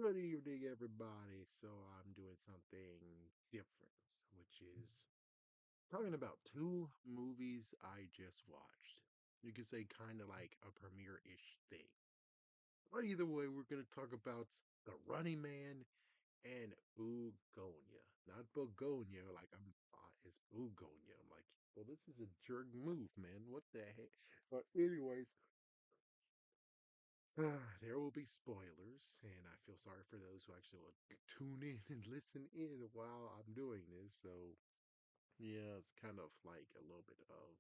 Good evening, everybody. So I'm doing something different, which is talking about two movies I just watched. You could say kind of like a premiere-ish thing. But either way, we're going to talk about The Running Man and Bugonia. Not Begonia, like it's Bugonia. I'm like, well, this is a jerk move, man. What the heck? But anyways, there will be spoilers, and I feel sorry for those who actually will tune in and listen in while I'm doing this. So, yeah, it's kind of like a little bit of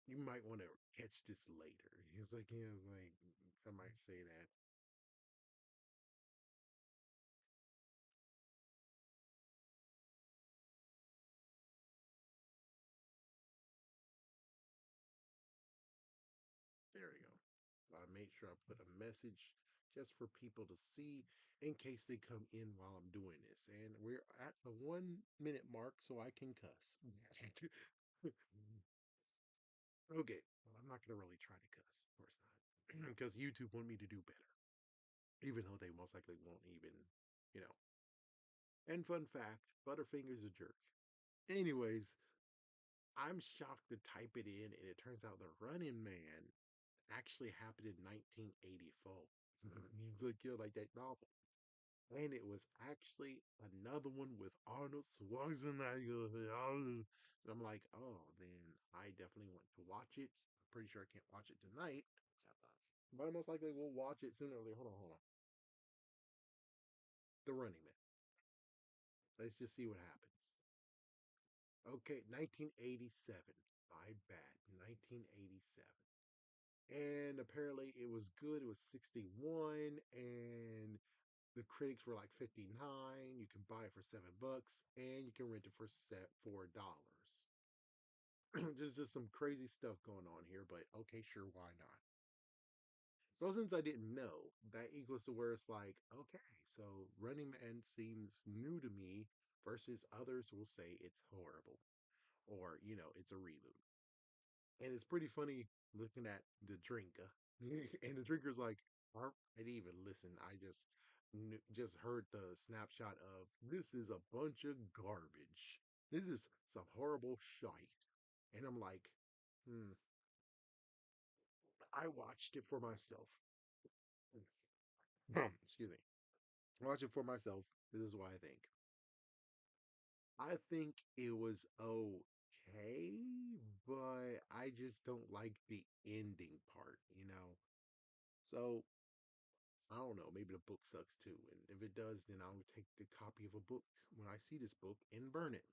you might want to catch this later. It's like I might say that. There we go. So I made sure I put a message just for people to see in case they come in while I'm doing this. And we're at the 1 minute mark, so I can cuss. Okay, well, I'm not gonna really try to cuss, of course not, because YouTube want me to do better, even though they most likely won't even, you know. And fun fact, Butterfinger's a jerk. Anyways, I'm shocked to type it in, and it turns out the Running Man actually happened in 1984. He's like, yeah, like that novel. And it was actually another one with Arnold Schwarzenegger. And I'm like, oh, then I definitely want to watch it. I'm pretty sure I can't watch it tonight, but I most likely will watch it sooner or later. Hold on. The Running Man. Let's just see what happens. Okay, 1987. My bad. 1987. And apparently it was good. It was 61, and the critics were like 59. You can buy it for $7, and you can rent it for $4. There's just some crazy stuff going on here, but okay, sure, why not? So since I didn't know, that equals to where it's like, okay, so Running Man seems new to me versus others will say it's horrible or, it's a reboot. And it's pretty funny looking at the drinker. And the drinker's like, I didn't even listen. I just heard the snapshot of this is a bunch of garbage. This is some horrible shite. And I'm like, hmm, I watched it for myself. Excuse me. Watch it for myself. This is what I think. I think it was okay, but I just don't like the ending part. So I don't know. Maybe the book sucks too. And if it does, then I'll take the copy of a book when I see this book and burn it.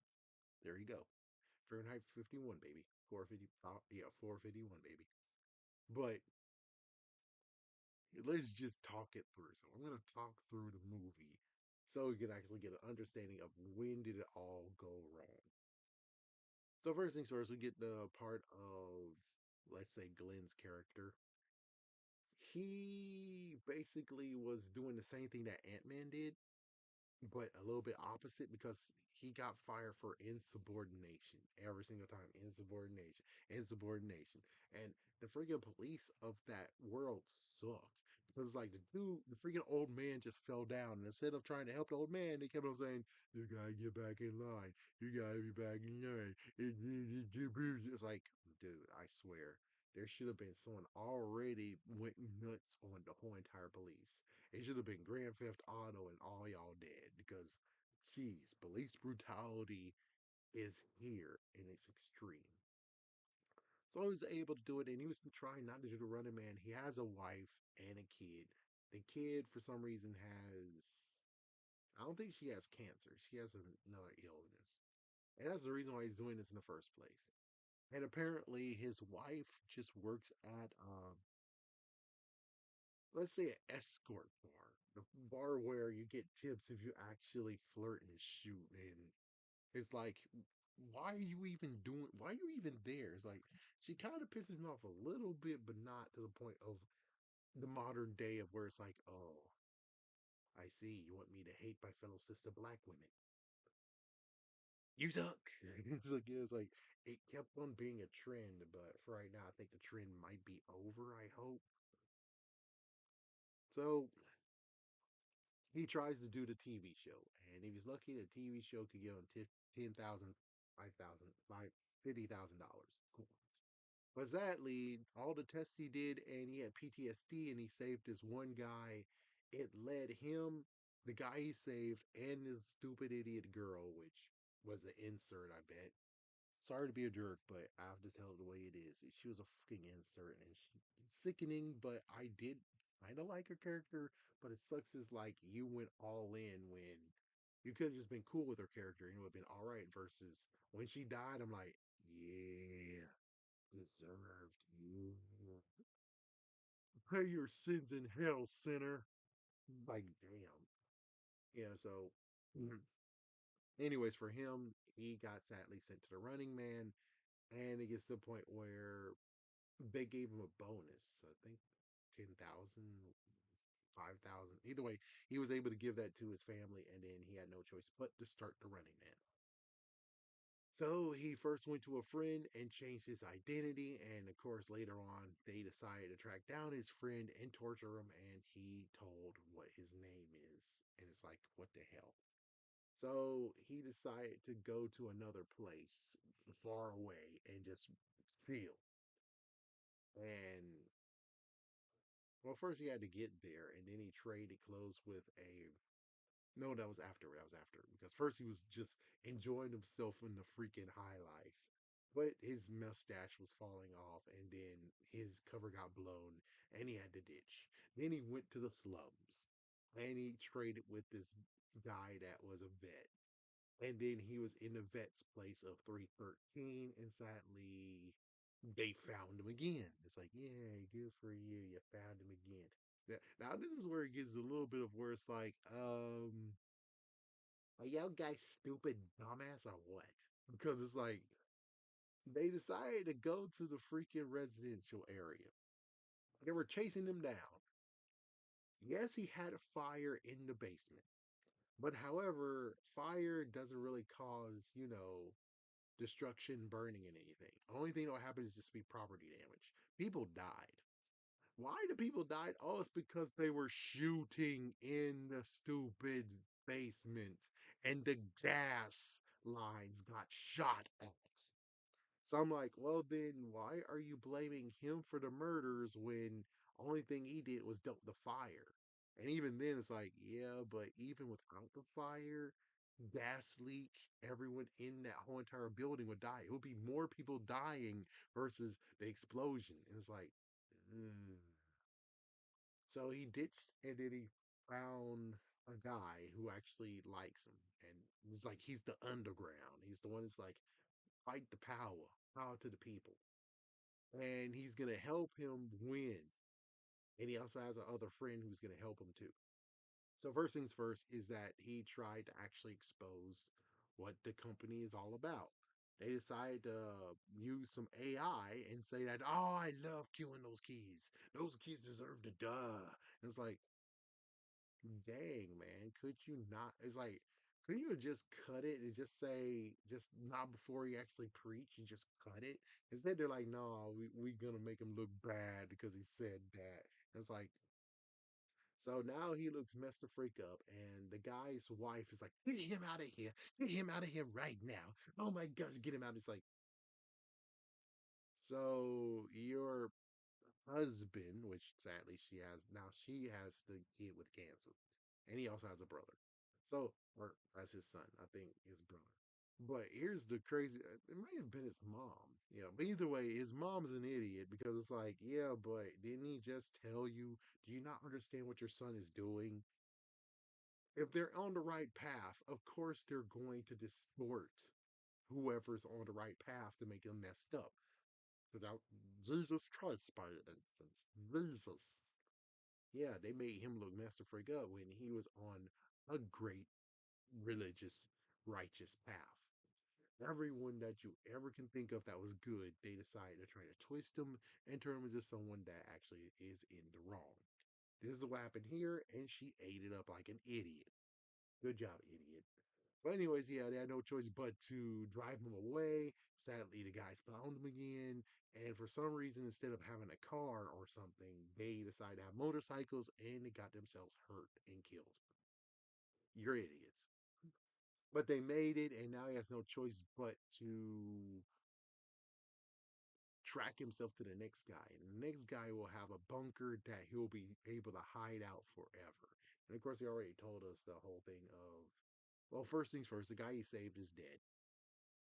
There you go. Fahrenheit 51, baby. 450. Yeah, 451, baby. But let's just talk it through. So I'm going to talk through the movie so we can actually get an understanding of when did it all go wrong. So first things first, we get the part of, let's say, Glenn's character. He basically was doing the same thing that Ant-Man did, but a little bit opposite because he got fired for insubordination every single time. Insubordination, insubordination. And the freaking police of that world sucked because, like, the freaking old man just fell down. And instead of trying to help the old man, they kept on saying, you gotta get back in line. You gotta be back in line. It's like, dude, I swear. There should have been someone already went nuts on the whole entire police. It should have been Grand Theft Auto and all y'all dead because, geez, police brutality is here and it's extreme. So I was able to do it, and he was trying not to do the Running Man. He has a wife and a kid. The kid, for some reason, I don't think she has cancer. She has another illness. And that's the reason why he's doing this in the first place. And apparently, his wife just works at let's say an escort bar, the bar where you get tips if you actually flirt and shoot. And it's like, why are you even there? It's like, she kind of pisses me off a little bit, but not to the point of the modern day of where it's like, oh, I see. You want me to hate my fellow sister black women. You suck. It's like it kept on being a trend, but for right now, I think the trend might be over, I hope. So He tries to do the TV show, and if he's lucky, the TV show could get him 10,000, 5,000, $50,000. Cool. But sadly, all the tests he did, and he had PTSD, and he saved this one guy. It led him, the guy he saved, and this stupid idiot girl, which was an insert, I bet. Sorry to be a jerk, but I have to tell it the way it is. She was a fucking insert, and she sickening. But I did kind of like her character. But it sucks is like you went all in when you could have just been cool with her character and it would have been all right. Versus when she died, I'm like, yeah, deserved you. Pay your sins in hell, sinner. Like, damn. Yeah. So, anyways, for him, he got sadly sent to the Running Man, and it gets to the point where they gave him a bonus. I think 10,000, 5,000. Either way, he was able to give that to his family, and then he had no choice but to start the Running Man. So he first went to a friend and changed his identity, and of course, later on, they decided to track down his friend and torture him, and he told what his name is. And it's like, what the hell? So he decided to go to another place far away and just feel. And well, first he had to get there, and then he traded clothes with a. No, that was after. That was after because first he was just enjoying himself in the freaking high life, but his mustache was falling off, and then his cover got blown, and he had to ditch. Then he went to the slums, and he traded with this guy that was a vet, and then he was in the vet's place of 313, and sadly, they found him again. It's like, yeah, good for you. You found him again. Now, this is where it gets a little bit of where it's like, are y'all guys stupid dumbass or what? Because it's like, they decided to go to the freaking residential area. They were chasing him down. Yes, he had a fire in the basement. But however, fire doesn't really cause, destruction, burning, and anything. Only thing that will happen is just be property damage. People died. Why the people died? Oh, it's because they were shooting in the stupid basement and the gas lines got shot at. So I'm like, well, then why are you blaming him for the murders when only thing he did was dump the fire? And even then, it's like, yeah, but even without the fire, gas leak, everyone in that whole entire building would die. It would be more people dying versus the explosion. And it's like, mm. So he ditched, and then he found a guy who actually likes him. And it's like, he's the underground. He's the one that's like, fight the power, power to the people. And he's going to help him win. And he also has another friend who's going to help him too. So, first things first is that he tried to actually expose what the company is all about. They decided to use some AI and say that, oh, I love killing those kids. Those kids deserve to die. And it's like, dang, man, could you not? It's like, couldn't you have just cut it and just say, just not before you actually preach, you just cut it? Instead, they're like, no, we gonna make him look bad because he said that. It's like, so now he looks messed the freak up, and the guy's wife is like, get him out of here, get him out of here right now. Oh my gosh, get him out. It's like, so your husband, which sadly she has the kid with cancer, and he also has a brother. So, or that's his son, I think his brother. But here's the crazy, it might have been his mom. Yeah, but either way, his mom's an idiot because it's like, yeah, but didn't he just tell you? Do you not understand what your son is doing? If they're on the right path, of course they're going to distort whoever's on the right path to make them messed up. Without Jesus Christ, by instance, Jesus. Yeah, they made him look Master Freak up when he was on a great religious, righteous path. Everyone that you ever can think of that was good, they decided to try to twist him and turn him into someone that actually is in the wrong. This is what happened here, and she ate it up like an idiot. Good job, idiot. But anyways, yeah, they had no choice but to drive him away. Sadly, the guys found him again, and for some reason, instead of having a car or something, they decided to have motorcycles, and they got themselves hurt and killed. you're idiots. But they made it, and now he has no choice but to track himself to the next guy. And the next guy will have a bunker that he'll be able to hide out forever. And of course, he already told us the whole thing of, well, first things first, the guy he saved is dead.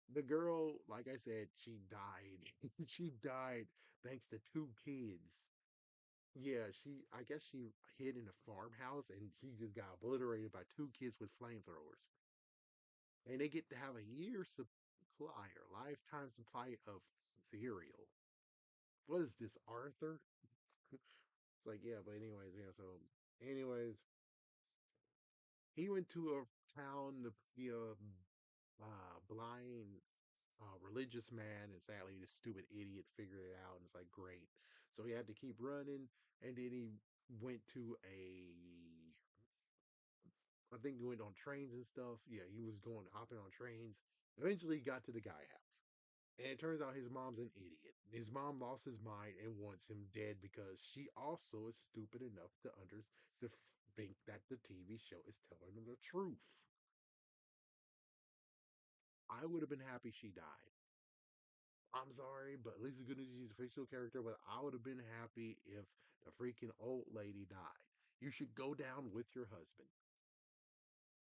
The girl, like I said, she died. She died thanks to two kids. Yeah, I guess she hid in a farmhouse and she just got obliterated by two kids with flamethrowers. And they get to have a year supply or lifetime supply of cereal. What is this, Arthur? It's like, yeah, but anyways, yeah, so anyways, he went to a town to be a blind religious man, and sadly, this stupid idiot figured it out, and it's like, great. So he had to keep running, and then he went to I think he went on trains and stuff. Yeah, he was going hopping on trains. Eventually, he got to the guy house. And it turns out his mom's an idiot. His mom lost his mind and wants him dead because she also is stupid enough to think that the TV show is telling them the truth. I would have been happy she died. I'm sorry, but at least the good news is she's a fictional character. But I would have been happy if the freaking old lady died. You should go down with your husband.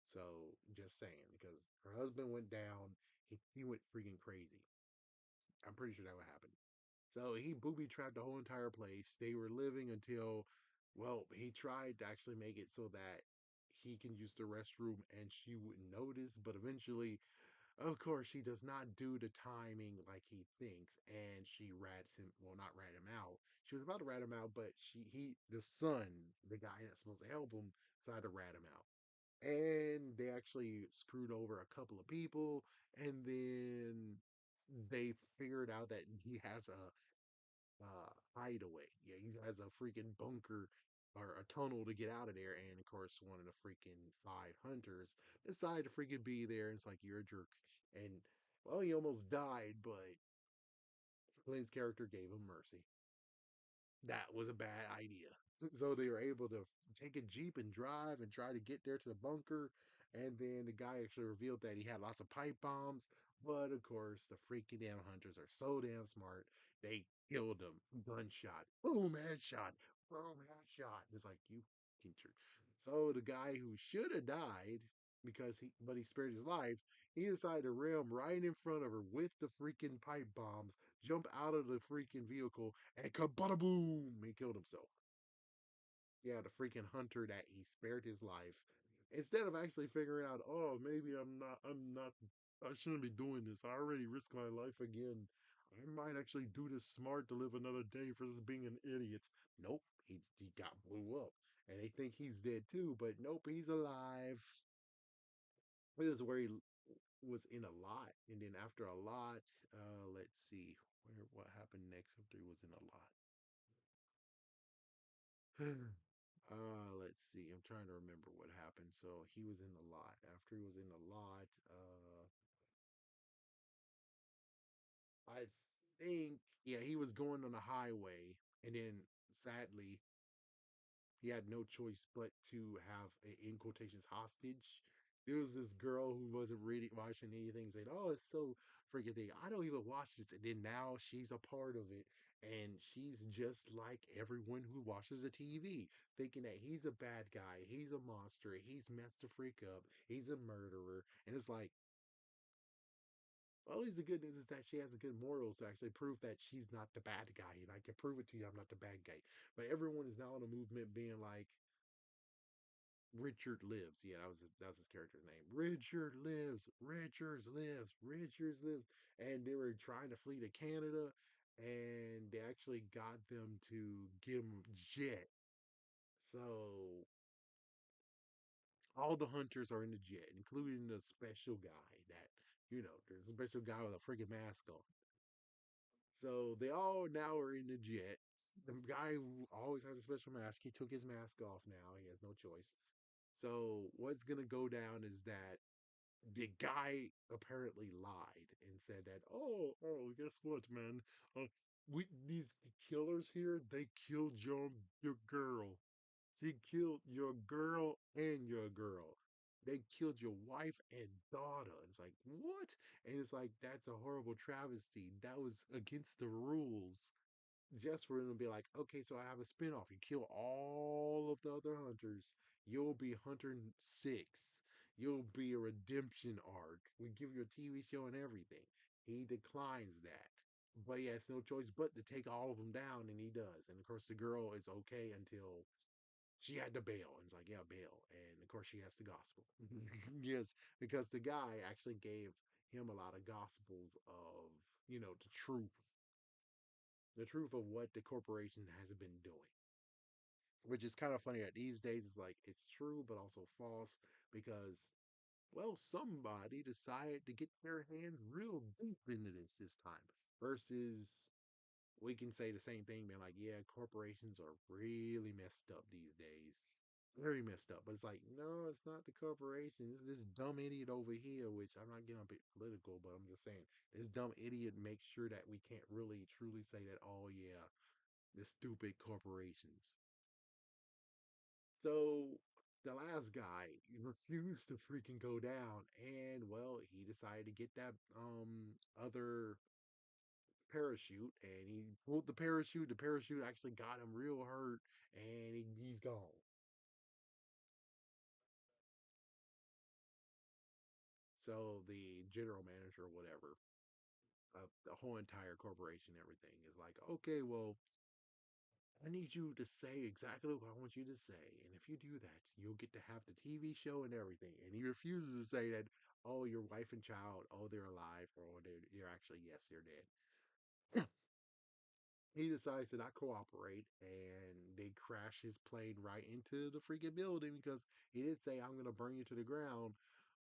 So just saying, because her husband went down, he went freaking crazy. I'm pretty sure that would happen. So he booby trapped the whole entire place. They were living until, well, he tried to actually make it so that he can use the restroom and she wouldn't notice. But eventually, of course, she does not do the timing like he thinks, and she rats him. Well, not rat him out. She was about to rat him out, but the son, the guy that's supposed to help him, decided to rat him out. And they actually screwed over a couple of people, and then they figured out that he has a hideaway. Yeah, he has a freaking bunker or a tunnel to get out of there. And of course, one of the freaking five hunters decided to freaking be there. And it's like, you're a jerk. And well, he almost died, but Flynn's character gave him mercy. That was a bad idea. So they were able to take a Jeep and drive and try to get there to the bunker. And then the guy actually revealed that he had lots of pipe bombs. But of course, the freaking damn hunters are so damn smart. They killed him. Gunshot. Boom, headshot. Boom, headshot. It's like, you can. So the guy who should have died but he spared his life, he decided to ram right in front of her with the freaking pipe bombs, jump out of the freaking vehicle, and kaboom! He killed himself. Yeah, the freaking hunter that he spared his life. Instead of actually figuring out, oh, maybe I shouldn't be doing this. I already risked my life again. I might actually do this smart to live another day versus being an idiot. Nope, he got blew up. And they think he's dead too, but nope, he's alive. This is where he was in a lot. And then after a lot, let's see what happened next after he was in a lot. Let's see. I'm trying to remember what happened. So he was in the lot. After he was in the lot, I think, yeah, he was going on the highway, and then sadly, he had no choice but to have a, in quotations, hostage. There was this girl who wasn't really watching anything, saying, "Oh, it's so freaking thing. I don't even watch this." And then now she's a part of it, and she's just like everyone who watches the TV, thinking that he's a bad guy, he's a monster, he's messed the freak up, he's a murderer, and it's like, well, at least the good news is that she has a good morals to actually prove that she's not the bad guy, and I can prove it to you, I'm not the bad guy. But everyone is now in a movement being like, Richard lives. Yeah, that was his character's name. Richard lives. Richards lives. Richards lives. And they were trying to flee to Canada, and they actually got them to give them jet. So all the hunters are in the jet, including the special guy that, there's a special guy with a freaking mask on. So they all now are in the jet. The guy who always has a special mask, he took his mask off now. He has no choice. So what's gonna go down is that the guy apparently lied and said that, oh, guess what, man? We these killers here, they killed your girl. She killed your girl and your girl. They killed your wife and daughter. It's like, what? And it's like, that's a horrible travesty. That was against the rules. Just for them to be like, okay, so I have a spinoff. You kill all of the other hunters. You'll be Hunter 6. You'll be a redemption arc. We give you a TV show and everything. He declines that. But he has no choice but to take all of them down, and he does. And of course, the girl is okay until she had to bail. And it's like, yeah, bail. And of course, she has the gospel. Yes, because the guy actually gave him a lot of gospels of, the truth of what the corporation has been doing. Which is kind of funny that these days it's like it's true, but also false because, well, somebody decided to get their hands real deep into this time. Versus, we can say the same thing, man. Like, yeah, corporations are really messed up these days. Very messed up. But it's like, no, it's not the corporation. It's this dumb idiot over here, which I'm not getting a bit political, but I'm just saying this dumb idiot makes sure that we can't really truly say that, oh, yeah, the stupid corporations. So the last guy refused to freaking go down, and well, he decided to get that other parachute, and he pulled the parachute. The parachute actually got him real hurt, and he's gone. So the general manager or whatever, the whole entire corporation, everything is like, okay, well, I need you to say exactly what I want you to say. And if you do that, you'll get to have the TV show and everything. And he refuses to say that, oh, your wife and child, oh, they're alive, or oh, they're actually, yes, they're dead. He decides to not cooperate, and they crash his plane right into the freaking building because he did say, I'm going to burn you to the ground.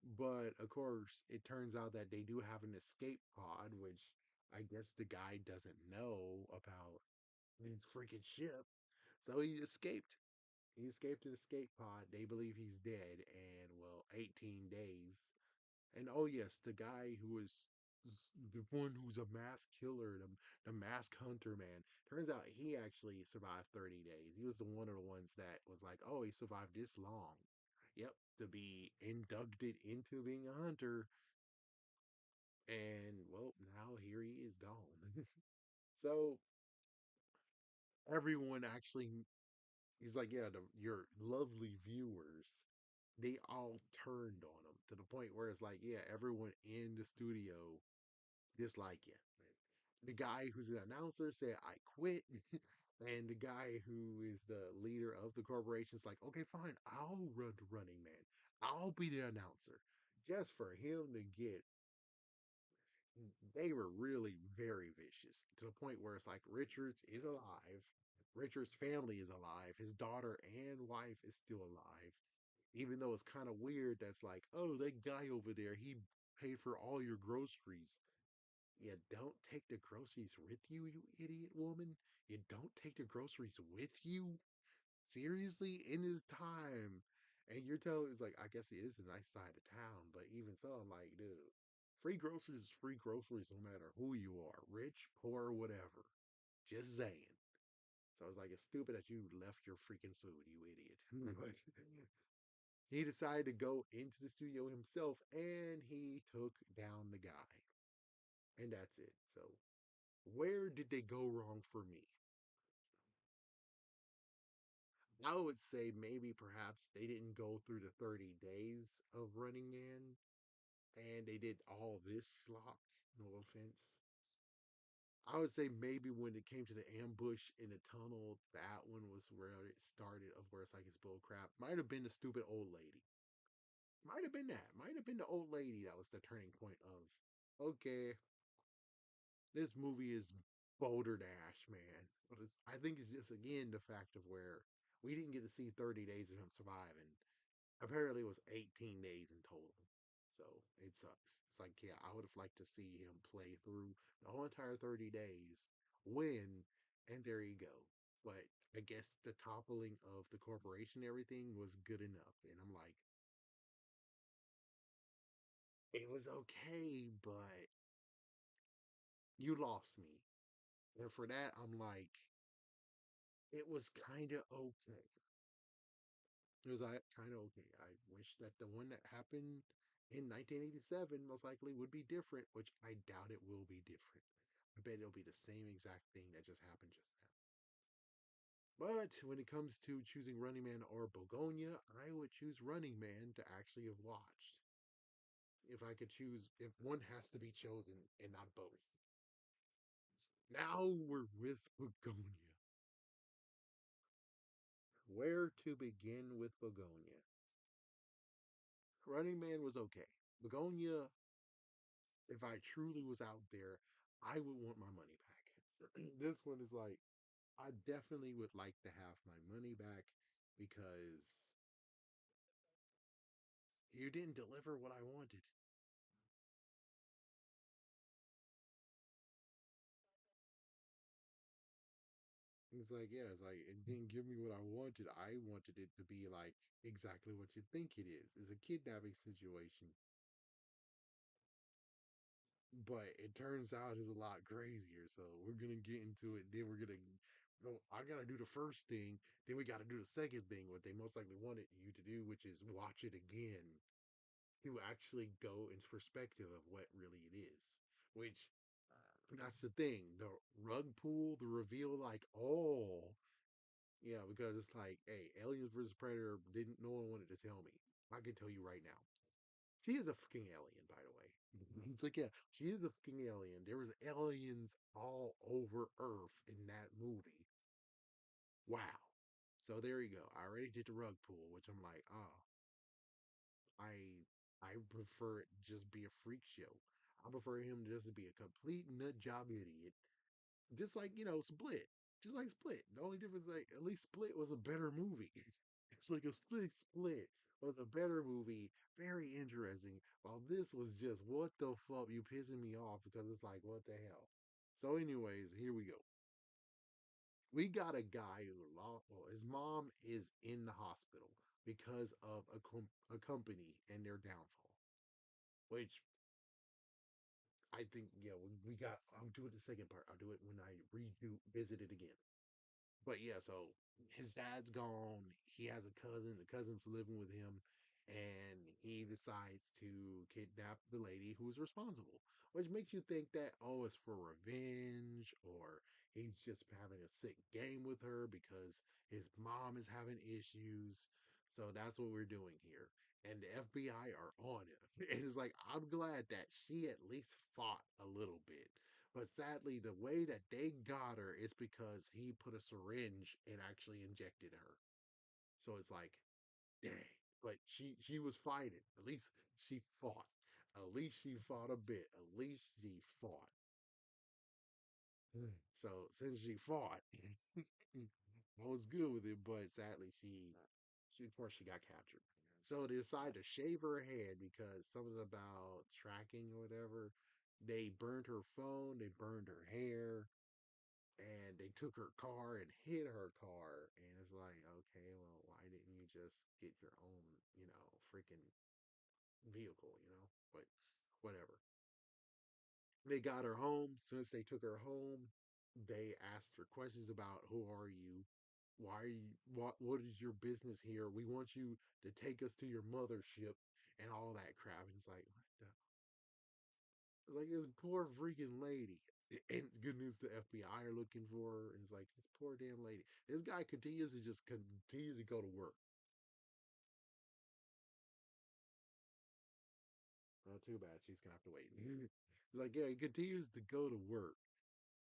But of course, it turns out that they do have an escape pod, which I guess the guy doesn't know about his freaking ship. So he escaped. He escaped an escape pod. They believe he's dead, and well, 18 days. And oh yes, the guy who is the one who's a mask killer, the mask hunter man. Turns out he actually survived 30 days. He was the one of the ones that was like, oh, he survived this long. Yep, to be inducted into being a hunter. And well, now here he is gone. So everyone actually, he's like, yeah, your lovely viewers, they all turned on him to the point where it's like, yeah, everyone in the studio dislike you. The guy who's an announcer said, I quit. And the guy who is the leader of the corporation is like, okay, fine, I'll run the running man. I'll be the announcer. Just for him to get, they were really very vicious to the point where it's like Richards is alive. Richards' family is alive. His daughter and wife is still alive. Even though it's kind of weird, that's like, oh, that guy over there, he paid for all your groceries. You don't take the groceries with you, you idiot woman. You don't take the groceries with you. Seriously, in his time. And you're telling it's like, I guess it is a nice side of town, but even so, I'm like, dude, free groceries is free groceries no matter who you are, rich, poor, whatever. Just saying. So it's like, it's stupid that you left your freaking food, you idiot. But he decided to go into the studio himself and he took down the guy. And that's it. So, where did they go wrong for me? I would say maybe perhaps they didn't go through the 30 days of running in and they did all this slop. No offense. I would say maybe when it came to the ambush in the tunnel, that one was where it started, of course, like it's bull crap. Might have been the stupid old lady. Might have been that. Might have been the old lady that was the turning point of, okay, this movie is Boulder Dash, man. But I think it's just, again, the fact of where we didn't get to see 30 days of him surviving. Apparently, it was 18 days in total. So it sucks. It's like, yeah, I would have liked to see him play through the whole entire 30 days, win, and there you go. But I guess the toppling of the corporation, everything was good enough. And I'm like, it was okay, but you lost me. And for that, I'm like, it was kind of okay. It was like kind of okay. I wish that the one that happened in 1987 most likely would be different, which I doubt it will be different. I bet it'll be the same exact thing that just happened just now. But when it comes to choosing Running Man or Begonia, I would choose Running Man to actually have watched. If I could choose, if one has to be chosen and not both. Now we're with Begonia. Where to begin with Begonia? Running Man was okay. Begonia, if I truly was out there, I would want my money back. This one is like, I definitely would like to have my money back because you didn't deliver what I wanted. It's like, yeah, it's like it didn't give me what I wanted. I wanted it to be like exactly what you think it is. It's a kidnapping situation. But it turns out it's a lot crazier. So we're gonna get into it. Then we're gonna go. I gotta do the first thing. Then we gotta do the second thing. What they most likely wanted you to do, which is watch it again to actually go into perspective of what really it is. Which that's the thing. The rug pull, the reveal, like oh yeah, because it's like, hey, Aliens versus Predator didn't. No one wanted to tell me. I can tell you right now. She is a fucking alien, by the way. It's like, yeah, she is a fucking alien. There was aliens all over Earth in that movie. Wow. So there you go. I already did the rug pull, which I'm like, oh, I I prefer it just be a freak show. I prefer him to just be a complete nut job idiot. Just like, Split. Just like Split. The only difference is like at least Split was a better movie. It's like a Split was a better movie, very interesting. While this was just what the fuck, you pissing me off because it's like what the hell. So, anyways, here we go. We got a guy who lost. Well, his mom is in the hospital because of a company and their downfall. Which I think, yeah, we got. I'll do it the second part. I'll do it when I redo visit it again. But yeah, so his dad's gone. He has a cousin. The cousin's living with him, and he decides to kidnap the lady who's responsible, which makes you think that oh, it's for revenge, or he's just having a sick game with her because his mom is having issues. So that's what we're doing here. And the FBI are on it. And it's like, I'm glad that she at least fought a little bit, but sadly, the way that they got her is because he put a syringe and actually injected her. So it's like, dang. But she was fighting. At least she fought. At least she fought a bit. At least she fought. So since she fought, I was good with it. But sadly, she of course she got captured. So they decided to shave her head because something about tracking or whatever. They burned her phone. They burned her hair and they took her car and hid her car. And it's like, okay, well, why didn't you just get your own, freaking vehicle, But whatever. They got her home. Since they took her home, they asked her questions about who are you? Why are you what is your business here? We want you to take us to your mothership and all that crap. And it's like, what the it's like this poor freaking lady. And good news, the FBI are looking for her. And it's like this poor damn lady. This guy continues to just continue to go to work. Not too bad. She's gonna have to wait. It's like yeah, he continues to go to work,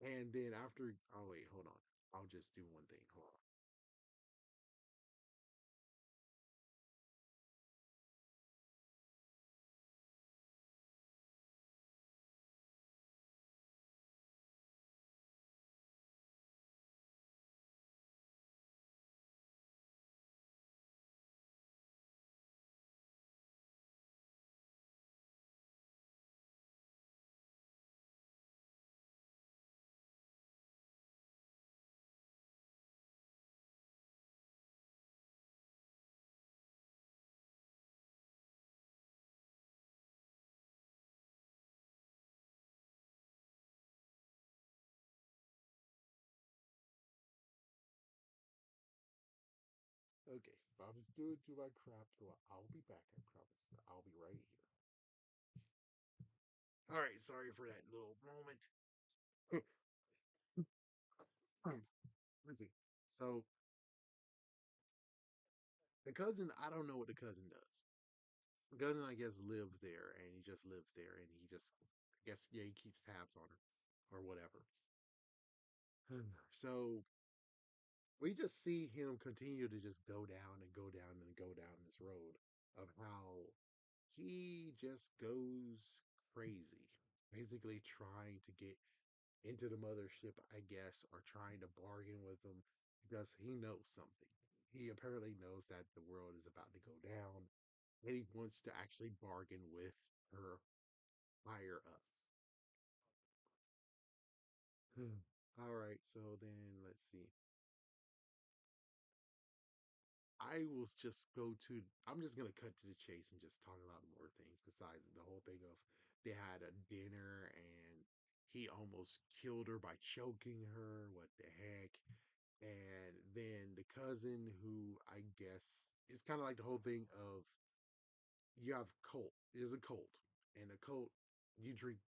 and then after, oh wait, hold on. I'll just do one thing. Hold on. Okay, if I was doing to my crap, I'll be back. I promise. I'll be right here. All right, sorry for that little moment. Let's see. So the cousin, I don't know what the cousin does. The cousin, I guess, lives there, and he just lives there, and he just, I guess, yeah, he keeps tabs on her or whatever. So we just see him continue to just go down and go down and go down this road of how he just goes crazy, basically trying to get into the mothership, I guess, or trying to bargain with them because he knows something. He apparently knows that the world is about to go down, and he wants to actually bargain with her higher ups. All right, so then let's see. I will just go to. I'm just gonna cut to the chase and just talk about more things besides the whole thing of they had a dinner and he almost killed her by choking her. What the heck? And then the cousin, who I guess is kind of like the whole thing of you have cult. There's a cult, and a cult you drink.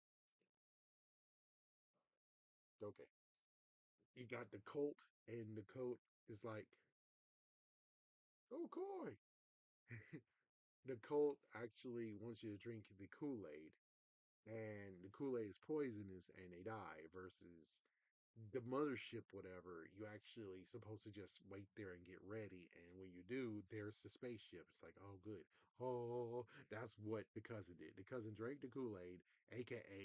Okay, you got the cult, and the cult is like, oh, coy. The cult actually wants you to drink the Kool Aid, and the Kool-Aid is poisonous and they die versus the mothership, whatever, you actually supposed to just wait there and get ready. And when you do, there's the spaceship. It's like, oh, good. Oh, that's what the cousin did. The cousin drank the Kool-Aid, aka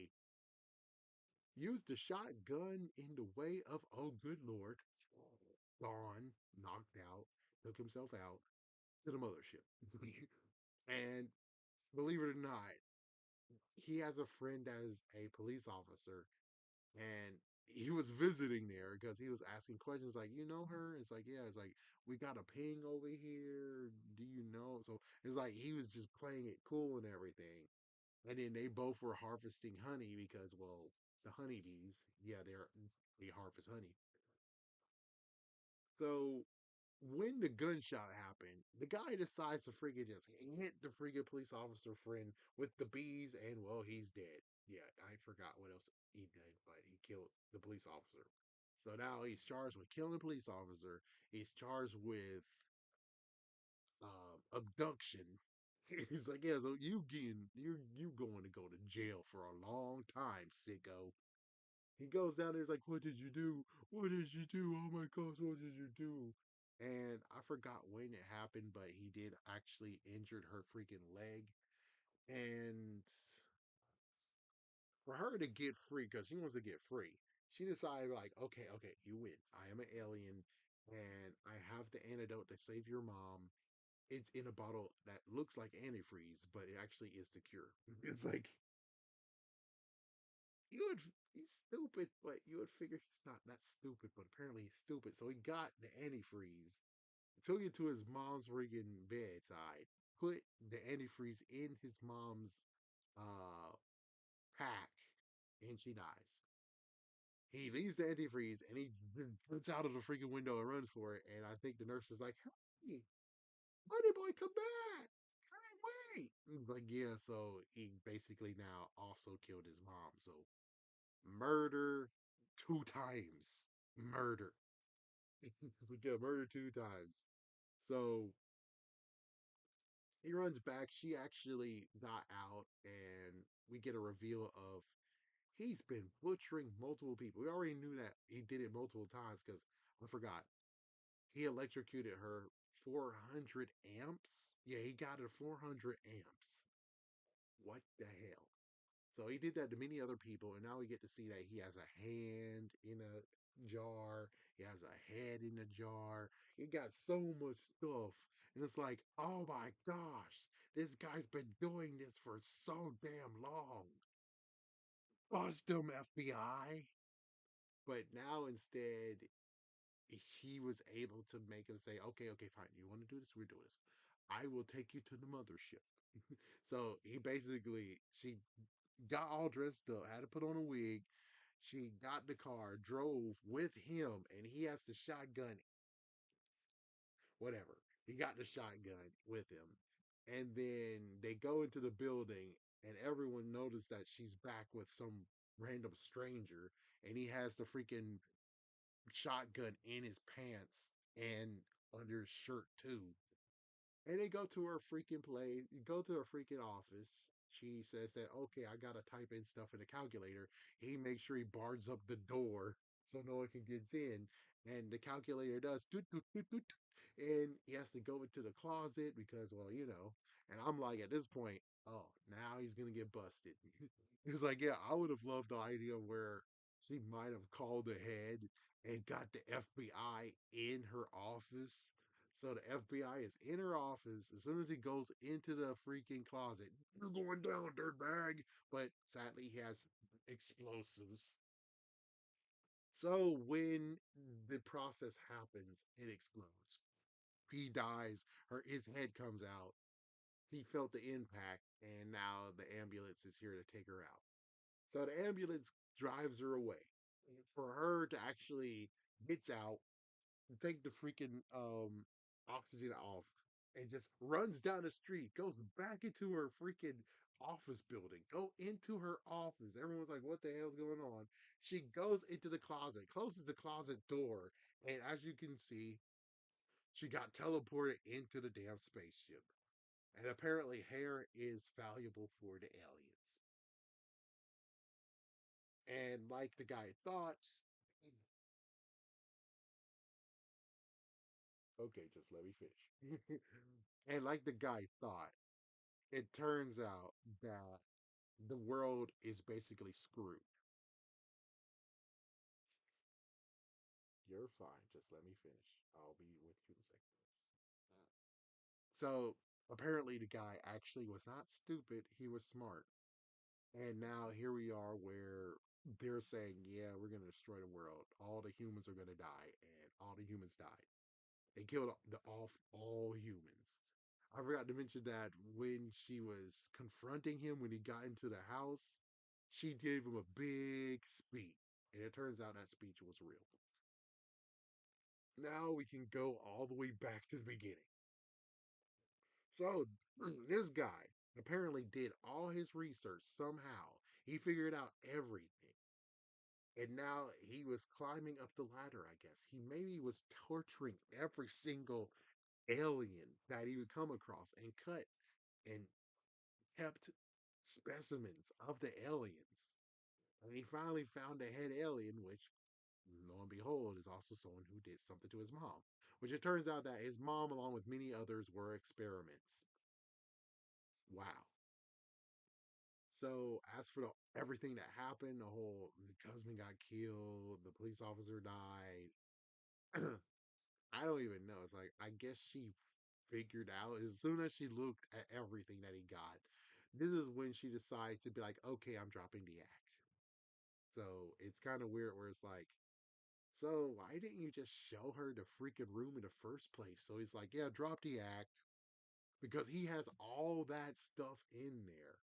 used the shotgun in the way of, oh, good Lord, gone, knocked out, took himself out to the mothership. And believe it or not, he has a friend as a police officer, and he was visiting there because he was asking questions like, "You know her?" It's like, "Yeah." It's like, "We got a ping over here. Do you know?" So it's like he was just playing it cool and everything. And then they both were harvesting honey because, well, the honeybees, yeah, they harvest honey. So when the gunshot happened, the guy decides to freaking just hit the freaking police officer friend with the bees, and well, he's dead. Yeah, I forgot what else he did, but he killed the police officer. So now he's charged with killing a police officer. He's charged with abduction. He's like, yeah, so you going to go to jail for a long time, sicko. He goes down there, he's like, what did you do? What did you do? Oh my gosh, what did you do? And I forgot when it happened, but he did actually injured her freaking leg. And for her to get free, because she wants to get free, she decided, like, okay, okay, you win. I am an alien, and I have the antidote to save your mom. It's in a bottle that looks like antifreeze, but it actually is the cure. It's like, you would he's stupid, but you would figure he's not that stupid, but apparently he's stupid. So he got the antifreeze, took it to his mom's friggin' bedside, put the antifreeze in his mom's uh pack, and she dies. He leaves the antifreeze and he gets out of the freaking window and runs for it. And I think the nurse is like, "Hey, honey boy, come back! Hey, wait!" Like, yeah. So he basically now also killed his mom. So murder two times. Murder. So yeah, murder two times. So he runs back. She actually got out, and we get a reveal of he's been butchering multiple people. We already knew that he did it multiple times because I forgot. He electrocuted her 400 amps. Yeah, he got her 400 amps. What the hell? So he did that to many other people, and now we get to see that he has a hand in a jar, he has a head in a jar. He got so much stuff, and it's like, oh my gosh, this guy's been doing this for so damn long. Bust him, FBI. But now instead, he was able to make him say, okay, okay, fine, you want to do this? We're doing this. I will take you to the mothership. So he basically, she got all dressed up, had to put on a wig. She got the car, drove with him, and he has the shotgun, whatever. He got the shotgun with him. And then they go into the building, and everyone noticed that she's back with some random stranger, and he has the freaking shotgun in his pants and under his shirt too. And they go to her freaking place, go to her freaking office. She says that, okay, I gotta type in stuff in the calculator. He makes sure he bars up the door so no one can get in. And the calculator does doot, doot, doot, doot, and he has to go into the closet because, well, And I'm like, at this point, oh, now he's gonna get busted. He's like, yeah, I would have loved the idea where she might have called ahead and got the FBI in her office, so the FBI is in her office. As soon as he goes into the freaking closet, you're going down, dirtbag. But sadly, he has explosives. So when the process happens, it explodes. He dies. His head comes out. He felt the impact, and now the ambulance is here to take her out. So the ambulance drives her away. For her to actually gets out, take the freaking oxygen off, and just runs down the street, goes back into her freaking office building, go into her office. Everyone's like, what the hell's going on? She goes into the closet, closes the closet door, and as you can see, she got teleported into the damn spaceship. And apparently hair is valuable for the aliens. And like the guy thought, okay, just let me finish. And like the guy thought, it turns out that the world is basically screwed. You're fine. Just let me finish. I'll be with you in a second. So apparently, the guy actually was not stupid. He was smart. And now here we are where they're saying, yeah, we're going to destroy the world. All the humans are going to die. And all the humans died. They killed off all humans. I forgot to mention that when she was confronting him when he got into the house, she gave him a big speech. And it turns out that speech was real. Now we can go all the way back to the beginning. So, this guy apparently did all his research somehow. He figured out everything. And now he was climbing up the ladder, I guess. He maybe was torturing every single alien that he would come across and cut and kept specimens of the aliens. And he finally found a head alien, which, lo and behold, is also someone who did something to his mom. Which it turns out that his mom, along with many others, were experiments. Wow. So as for everything that happened, the husband got killed, the police officer died. I don't even know. It's like I guess she figured out as soon as she looked at everything that he got. This is when she decides to be like, okay, I'm dropping the act. So it's kind of weird where it's like, so why didn't you just show her the freaking room in the first place? So he's like, yeah, drop the act because he has all that stuff in there.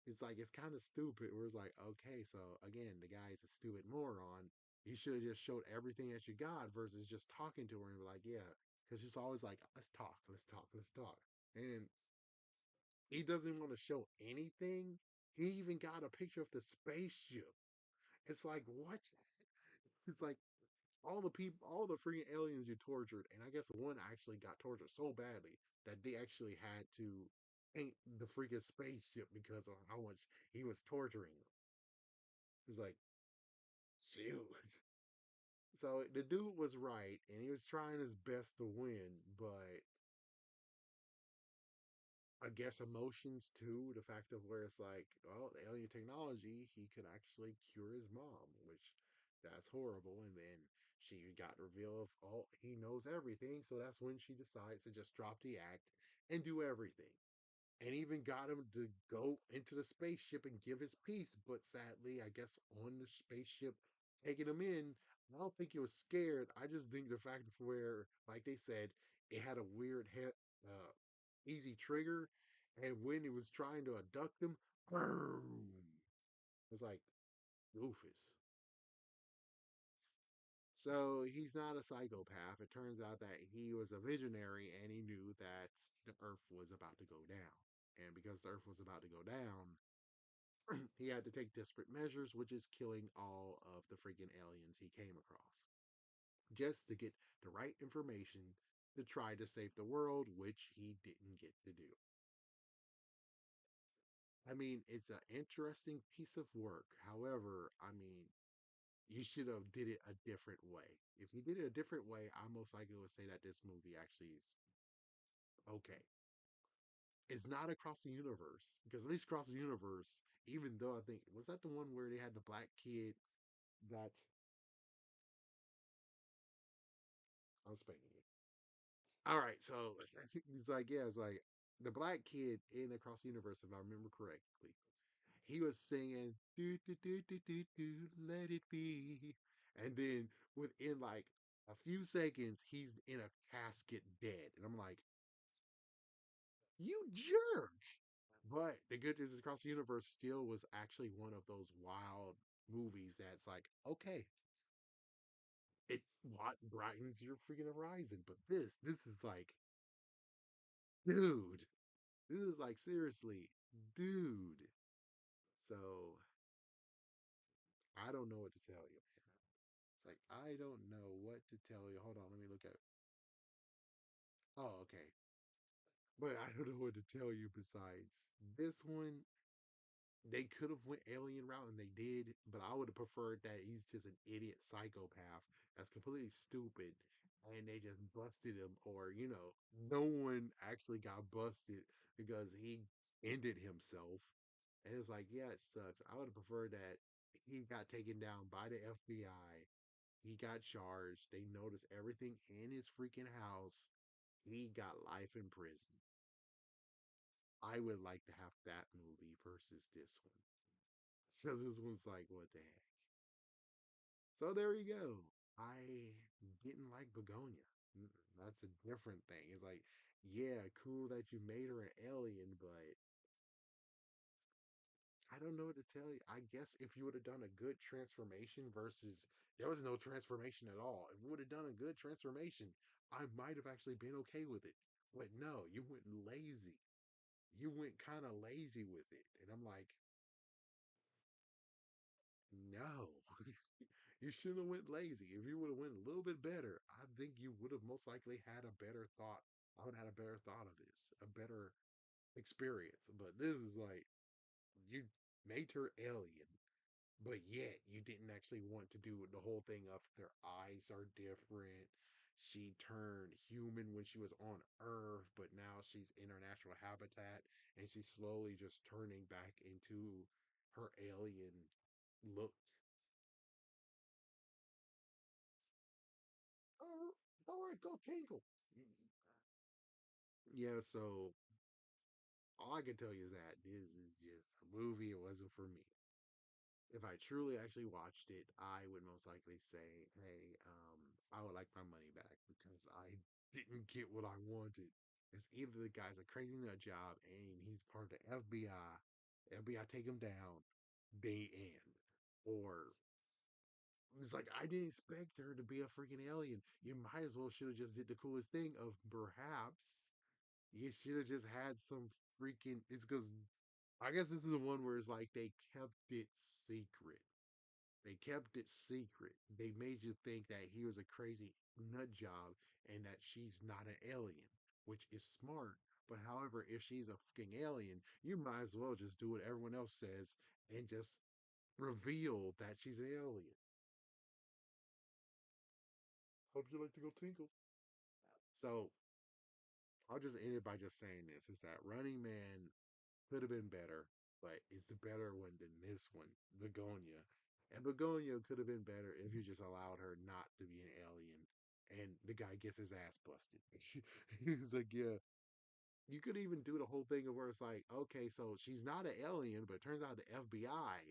It's like it's kind of stupid. Where it's like, okay, so again, the guy's a stupid moron. You should have just showed everything that you got versus just talking to her and be like, yeah, because she's always like, let's talk, let's talk, let's talk. And he doesn't want to show anything. He even got a picture of the spaceship. It's like, what? It's like all the people, all the freaking aliens you tortured, and I guess one actually got tortured so badly that they actually had to paint the freaking spaceship because of how much he was torturing them. It's like, shoot. So the dude was right, and he was trying his best to win, but I guess emotions too. The fact of where it's like, oh, the alien technology, he could actually cure his mom, which that's horrible. And then she got revealed, oh, he knows everything. So that's when she decides to just drop the act and do everything. And even got him to go into the spaceship and give his piece. But sadly, I guess on the spaceship taking him in, I don't think he was scared. I just think the fact of where, like they said, it had a weird uh, easy trigger, and when he was trying to abduct him, boom! It's like Rufus. So he's not a psychopath. It turns out that he was a visionary and he knew that the Earth was about to go down. And because the Earth was about to go down, he had to take desperate measures, which is killing all of the freaking aliens he came across, just to get the right information to try to save the world, which he didn't get to do. I mean, it's an interesting piece of work. However, I mean, you should have did it a different way. If you did it a different way, I most likely would say that this movie actually is okay. It's not across the universe because at least across the universe, even though I think was that the one where they had the black kid that I'm spanking you. All right, so he's like, yeah, it's like the black kid in Across the Universe, if I remember correctly. He was singing do do do do do do let it be. And then within like a few seconds, he's in a casket dead. And I'm like, you jerk. But the good news is Across the Universe still was actually one of those wild movies that's like, okay, it what brightens your freaking horizon. But this is like, dude. This is like seriously, dude. So I don't know what to tell you. It's like I don't know what to tell you. Hold on, let me look at. Oh, okay. But I don't know what to tell you besides this one. They could have went alien route and they did, but I would have preferred that he's just an idiot psychopath that's completely stupid and they just busted him, or no one actually got busted because he ended himself. And it's like, yeah, it sucks. I would have preferred that he got taken down by the FBI. He got charged. They noticed everything in his freaking house. He got life in prison. I would like to have that movie versus this one. Because this one's like, what the heck? So there you go. I didn't like Begonia. That's a different thing. It's like, yeah, cool that you made her an alien, but I don't know what to tell you. I guess if you would have done a good transformation versus there was no transformation at all. If you would have done a good transformation, I might have actually been okay with it. But no, you went lazy. You went kind of lazy with it. And I'm like, no. You shouldn't have went lazy. If you would have went a little bit better, I think you would have most likely had a better thought. I would have had a better thought of this, a better experience. But this is like you made her alien, but yet you didn't actually want to do the whole thing of their eyes are different. She turned human when she was on Earth, but now she's in her natural habitat and she's slowly just turning back into her alien look. Oh, all right, go Tinkle. Yeah, so all I can tell you is that this is just a movie. It wasn't for me. If I truly actually watched it, I would most likely say, "Hey, I would like my money back because I didn't get what I wanted." It's either the guy's a crazy nut job and he's part of the FBI, FBI take him down, they end, or it's like I didn't expect her to be a freaking alien. You might as well should have just did the coolest thing of perhaps you should have just had some freaking. It's because I guess this is the one where it's like they kept it secret. They kept it secret. They made you think that he was a crazy nut job and that she's not an alien, which is smart. But however, if she's a fucking alien, you might as well just do what everyone else says and just reveal that she's an alien. How'd you like to go tinkle? So I'll just end it by just saying this: is that Running Man could have been better, but it's the better one than this one, Begonia. And Begonia could have been better if you just allowed her not to be an alien. And the guy gets his ass busted. He's like, yeah. You could even do the whole thing of where it's like, okay, so she's not an alien, but it turns out the FBI,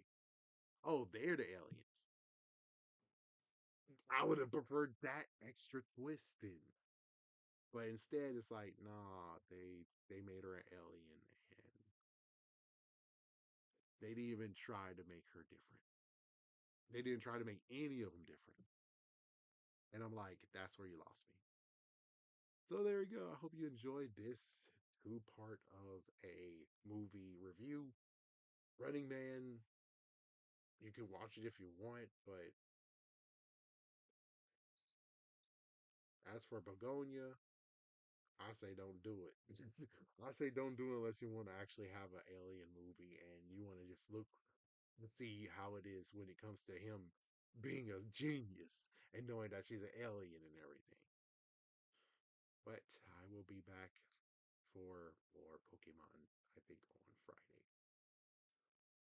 oh, they're the aliens. I would have preferred that extra twist in. But instead, it's like, nah, they made her an alien, and they didn't even try to make her different. They didn't try to make any of them different. And I'm like, that's where you lost me. So there you go. I hope you enjoyed this two-part of a movie review. Running Man, you can watch it if you want, but as for Begonia, I say don't do it. I say don't do it unless you want to actually have an alien movie and you want to just look and see how it is when it comes to him being a genius and knowing that she's an alien and everything. But I will be back for more Pokemon, I think, on Friday.